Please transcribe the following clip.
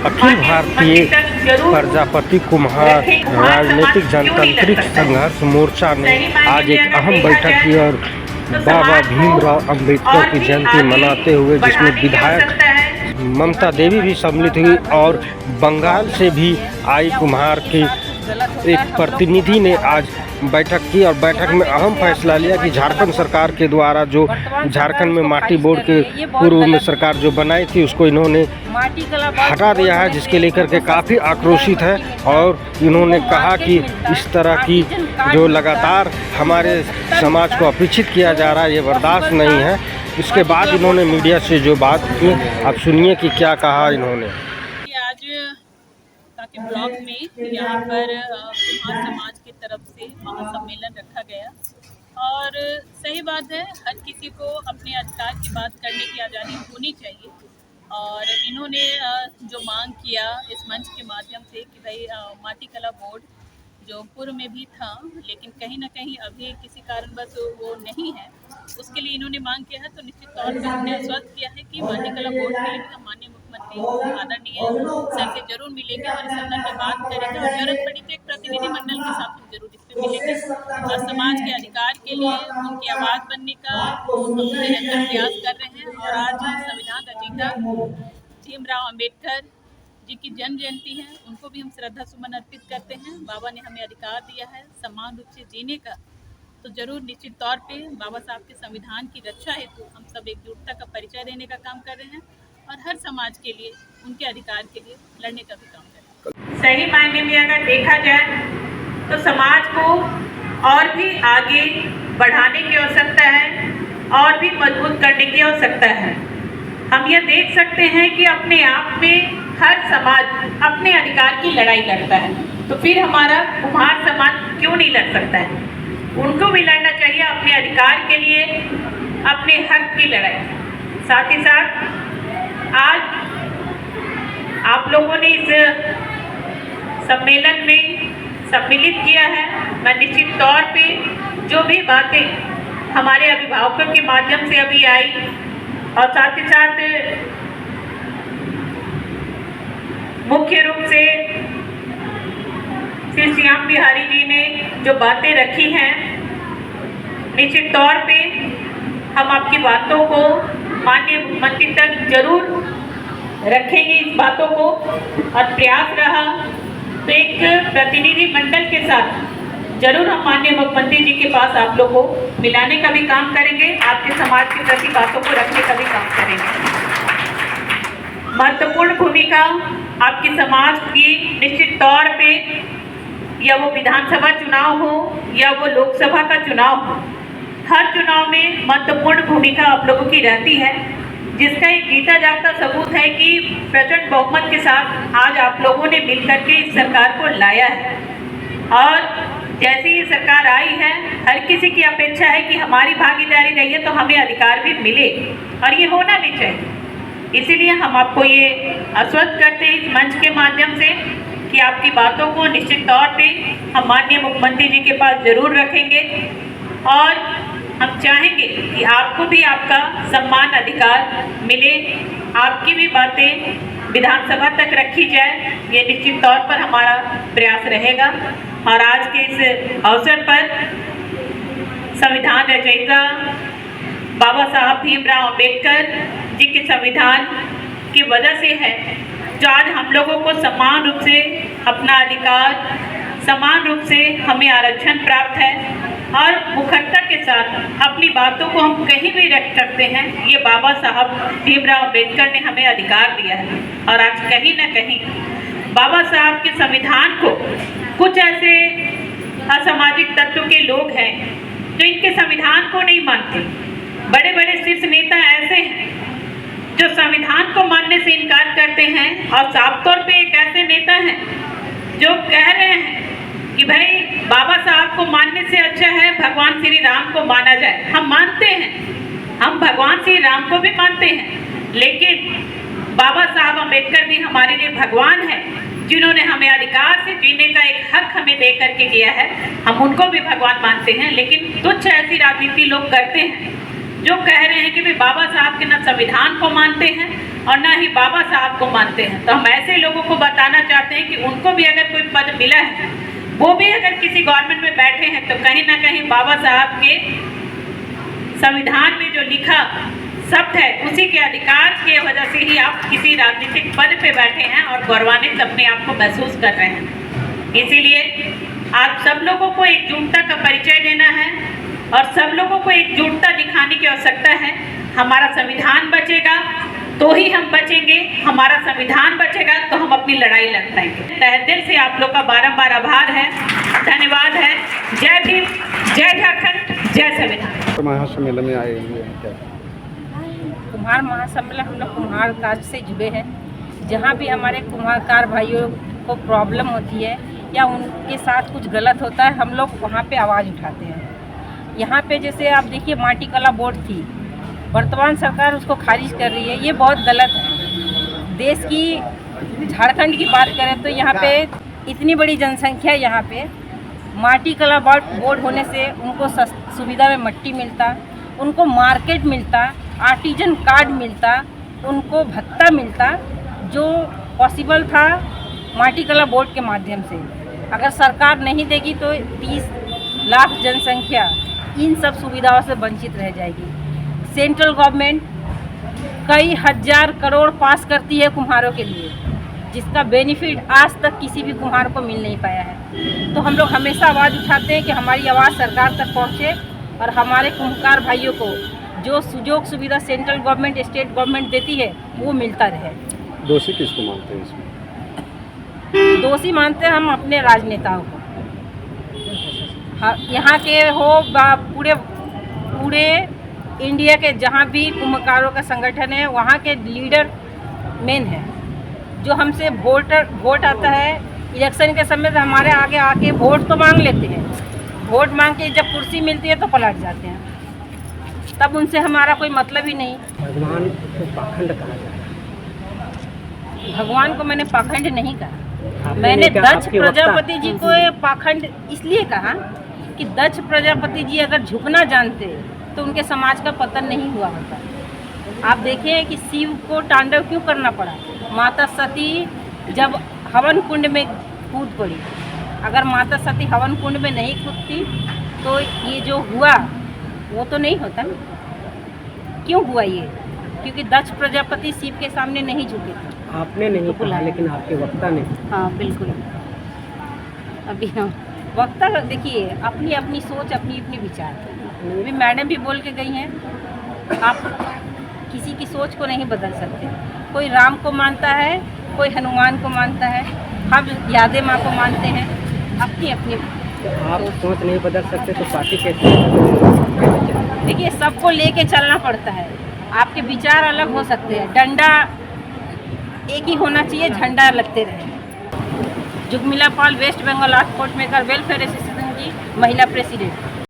अखिल भारतीय प्रजापति कुम्हार राजनीतिक जनतांत्रिक संघर्ष मोर्चा ने आज एक अहम बैठक की और बाबा भीमराव अंबेडकर की जयंती मनाते हुए, जिसमें विधायक ममता देवी भी सम्मिलित हुई और बंगाल से भी आई कुम्हार की एक प्रतिनिधि ने आज बैठक की और बैठक में अहम फैसला लिया कि झारखंड सरकार के द्वारा जो झारखंड में माटी बोर्ड के पूर्व में सरकार जो बनाई थी उसको इन्होंने हटा दिया है, जिसके लेकर के काफ़ी आक्रोशित है। और इन्होंने कहा कि इस तरह की जो लगातार हमारे समाज को अपेक्षित किया जा रहा है ये बर्दाश्त नहीं है। इसके बाद इन्होंने मीडिया से जो बात की, आप सुनिए कि क्या कहा इन्होंने। के ब्लॉक में यहाँ पर कुम्हार समाज की तरफ से महासम्मेलन रखा गया और सही बात है, हर किसी को अपने अधिकार की बात करने की आज़ादी होनी चाहिए। और इन्होंने जो मांग किया इस मंच के माध्यम से कि भाई माटी कला बोर्ड जो पूर्व में भी था लेकिन कहीं ना कहीं अभी किसी कारणवश वो नहीं है, उसके लिए इन्होंने मांग किया है। तो निश्चित तौर पर हमने आश्वस्त किया है कि माटी कला बोर्ड के लिए हम माननीय मुख्यमंत्री आदरणीय सर से जरूर मिलेंगे और इस संदर्भ में बात करेंगे और जरूरत पड़ी तो एक प्रतिनिधिमंडल के साथ हम जरूर इस पर मिलेंगे और समाज के अधिकार के लिए उनकी आवाज़ बनने का हम निरंतर प्रयास कर रहे हैं। और आज संविधान रचयिता भीमराव अंबेडकर जी की जन्म जयंती है, उनको भी हम श्रद्धा सुमन अर्पित करते हैं। बाबा ने हमें अधिकार दिया है समान रूप से जीने का, तो जरूर निश्चित तौर पे बाबा साहब के संविधान की रक्षा हेतु हम सब एकजुटता का परिचय देने का काम कर रहे हैं और हर समाज के लिए उनके अधिकार के लिए लड़ने का भी काम कर रहे हैं। सही मायने में अगर देखा जाए तो समाज को और भी आगे बढ़ाने की आवश्यकता है और भी मजबूत करने की आवश्यकता है। हम यह देख सकते हैं कि अपने आप में हर समाज अपने अधिकार की लड़ाई लड़ता है, तो फिर हमारा कुम्हार समाज क्यों नहीं लड़ सकता है? उनको भी लड़ना चाहिए अपने अधिकार के लिए, अपने हक की लड़ाई। साथ ही साथ आज आप लोगों ने इस सम्मेलन में सम्मिलित किया है। मैं निश्चित तौर पे जो भी बातें हमारे अभिभावकों के माध्यम से अभी आई और साथ ही साथ मुख्य रूप से श्री श्याम बिहारी जी ने जो बातें रखी हैं, निश्चित तौर पे हम आपकी बातों को माननीय मुख्यमंत्री तक जरूर रखेंगे इस बातों को। और प्रयास रहा तो एक प्रतिनिधि मंडल के साथ जरूर हम माननीय मुख्यमंत्री जी के पास आप लोगों को मिलाने का भी काम करेंगे, आपके समाज के प्रति बातों को रखने का भी काम करेंगे। महत्वपूर्ण भूमिका आपके समाज की निश्चित तौर पे, या वो विधानसभा चुनाव हो या वो लोकसभा का चुनाव हो, हर चुनाव में महत्वपूर्ण भूमिका आप लोगों की रहती है, जिसका एक जीता जागता सबूत है कि प्रचंड बहुमत के साथ आज आप लोगों ने मिलकर के इस सरकार को लाया है। और जैसे ये सरकार आई है, हर किसी की अपेक्षा है कि हमारी भागीदारी रही है तो हमें अधिकार भी मिले और ये होना भी चाहिए। इसीलिए हम आपको ये आश्वस्त करते हैं इस मंच के माध्यम से कि आपकी बातों को निश्चित तौर पे हम माननीय मुख्यमंत्री जी के पास जरूर रखेंगे और हम चाहेंगे कि आपको भी आपका सम्मान अधिकार मिले, आपकी भी बातें विधानसभा तक रखी जाए, ये निश्चित तौर पर हमारा प्रयास रहेगा। और आज के इस अवसर पर संविधान रचयिता बाबा साहब भीमराव अंबेडकर जी के संविधान की वजह से है जो आज हम लोगों को समान रूप से अपना अधिकार, समान रूप से हमें आरक्षण प्राप्त है और मुखरता के साथ अपनी बातों को हम कहीं भी रख सकते हैं। ये बाबा साहब भीमराव अंबेडकर ने हमें अधिकार दिया है। और आज कहीं ना कहीं बाबा साहब के संविधान को कुछ ऐसे असामाजिक तत्व के लोग हैं जो इनके संविधान को नहीं मानते। बड़े बड़े शीर्ष नेता ऐसे हैं जो संविधान को मानने से इनकार करते हैं और साफ तौर पे एक ऐसे नेता हैं जो कह रहे हैं कि भाई बाबा साहब को मानने से अच्छा है भगवान श्री राम को माना जाए। हम मानते हैं, हम भगवान श्री राम को भी मानते हैं, लेकिन बाबा साहब अम्बेडकर भी हमारे लिए भगवान है जिन्होंने हमें अधिकार से जीने का एक हक हमें दे करके दिया है। हम उनको भी भगवान मानते हैं, लेकिन तुच्छ ऐसी राजनीति लोग करते हैं जो कह रहे हैं कि भाई बाबा साहब के न संविधान को मानते हैं और ना ही बाबा साहब को मानते हैं। तो हम ऐसे लोगों को बताना चाहते हैं कि उनको भी अगर कोई पद मिला है, वो भी अगर किसी गवर्नमेंट में बैठे हैं, तो कहीं ना कहीं बाबा साहब के संविधान में जो लिखा शब्द है, उसी के अधिकार के वजह से ही आप किसी राजनीतिक पद पे बैठे हैं और गौरवान्वित अपने आप को महसूस कर रहे हैं। इसीलिए आप सब लोगों को एकजुटता का परिचय देना है और सब लोगों को एकजुटता दिखाने की आवश्यकता है। हमारा संविधान बचेगा तो ही हम बचेंगे, हमारा संविधान बचेगा तो हम अपनी लड़ाई लड़ पाएंगे। तहे दिल से आप लोग का बारंबार आभार है, धन्यवाद है। जय भीम, जय झारखंड, जय संविधान। महासम्मेलन में आए हुए हैं क्या? कुम्हार महासम्मेलन हम लोग कुम्हार कार्य से जुड़े हैं। जहाँ भी हमारे कुम्हारकार भाइयों को प्रॉब्लम होती है या उनके साथ कुछ गलत होता है, हम लोग वहाँ पे आवाज़ उठाते हैं। यहाँ पे जैसे आप देखिए माटी कला बोर्ड थी, वर्तमान सरकार उसको खारिज कर रही है, ये बहुत गलत है। देश की झारखंड की बात करें तो यहाँ पे इतनी बड़ी जनसंख्या है, यहाँ पे माटी कला बोर्ड होने से उनको सुविधा में मट्टी मिलता, उनको मार्केट मिलता, आर्टिजन कार्ड मिलता, उनको भत्ता मिलता, जो पॉसिबल था माटी कला बोर्ड के माध्यम से। अगर सरकार नहीं देगी तो 30 लाख जनसंख्या इन सब सुविधाओं से वंचित रह जाएगी। सेंट्रल गवर्नमेंट कई हजार करोड़ पास करती है कुम्हारों के लिए, जिसका बेनिफिट आज तक किसी भी कुम्हार को मिल नहीं पाया है। तो हम लोग हमेशा आवाज़ उठाते हैं कि हमारी आवाज़ सरकार तक पहुँचे और हमारे कुम्हार भाइयों को जो सुजोग सुविधा सेंट्रल गवर्नमेंट स्टेट गवर्नमेंट देती है वो मिलता रहे। दोषी किसको मानते हैं इसमें? दोषी मानते हैं हम अपने राजनेताओं को। हाँ, यहाँ के हो पूरे इंडिया के जहाँ भी कुम्हारों का संगठन है, वहाँ के लीडर मेन है। जो हमसे वोट आता है इलेक्शन के समय तो हमारे आगे आके वोट तो मांग लेते हैं, वोट मांग के जब कुर्सी मिलती है तो पलट जाते हैं, तब उनसे हमारा कोई मतलब ही नहीं। भगवान को पाखंड कहा जाता है। भगवान को मैंने पाखंड नहीं कहा। आपने मैंने नहीं कहा, दक्ष आपके प्रजापति जी को वक्ता। ये पाखंड इसलिए कहा कि दक्ष प्रजापति जी अगर झुकना जानते तो उनके समाज का पतन नहीं हुआ होता। आप देखिए कि शिव को तांडव क्यों करना पड़ा। माता सती जब हवन कुंड में कूद पड़ी, अगर माता सती हवन कुंड में नहीं कूदती तो ये जो हुआ वो तो नहीं होता ना। क्यों हुआ ये? क्योंकि दक्ष प्रजापति शिव के सामने नहीं झुके थे। आपने नहीं कहा, लेकिन आपके वक्ता ने। हाँ बिल्कुल। अभी हाँ वक्ता देखिए अपनी अपनी सोच, अपनी अपनी विचार। अभी मैडम भी बोल के गई हैं, आप किसी की सोच को नहीं बदल सकते। कोई राम को मानता है, कोई हनुमान को मानता है, हम यादे माँ को मानते हैं। अपनी अपनी तो आप सोच नहीं बदल सकते तो पार्टी कैसे चलेगी? देखिए सबको लेके चलना पड़ता है। आपके विचार अलग हो सकते हैं, डंडा एक ही होना चाहिए, झंडा लगते रहे। Jugmila Pal, West Bengal art court maker welfare association की महिला प्रेसिडेंट।